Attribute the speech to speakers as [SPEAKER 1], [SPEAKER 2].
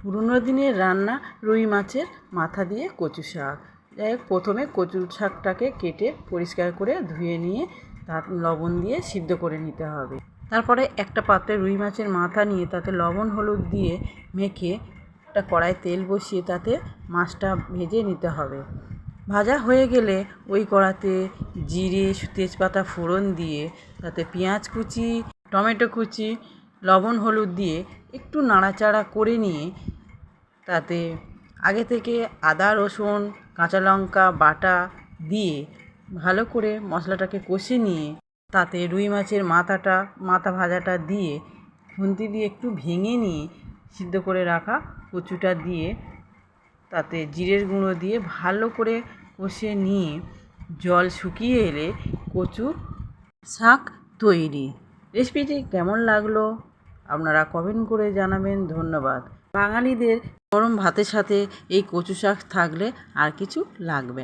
[SPEAKER 1] পুরনো দিনের রান্না রুই মাছের মাথা দিয়ে কচু শাক। যাই হোক, প্রথমে কচু শাকটাকে কেটে পরিষ্কার করে ধুয়ে নিয়ে তার লবণ দিয়ে সিদ্ধ করে নিতে হবে। তারপরে একটা পাত্রে রুই মাছের মাথা নিয়ে তাতে লবণ হলুদ দিয়ে মেখে একটা কড়াই তেল বসিয়ে তাতে মাছটা ভেজে নিতে হবে। ভাজা হয়ে গেলে ওই কড়াতে জিরে তেজপাতা ফোড়ন দিয়ে তাতে পেঁয়াজ কুচি, টমেটো কুচি, লবণ হলুদ দিয়ে একটু নাড়াচাড়া করে নিয়ে তাতে আগে থেকে আদা রসুন কাঁচা লঙ্কা বাটা দিয়ে ভালো করে মশলাটাকে কষে নিয়ে তাতে রুই মাছের মাথা ভাজাটা দিয়ে খুন্তি দিয়ে একটু ভেঙে নিয়ে সিদ্ধ করে রাখা কচুটা দিয়ে তাতে জিরের গুঁড়ো দিয়ে ভালো করে কষে নিয়ে জল শুকিয়ে এলে কচু শাক তৈরি। রেসিপিটি কেমন লাগলো আপনারা কমেন্ট করে জানাবেন। ধন্যবাদ। বাঙালিদের গরম ভাতের সাথে এই কচু শাক থাকলে আর কিছু লাগবে না।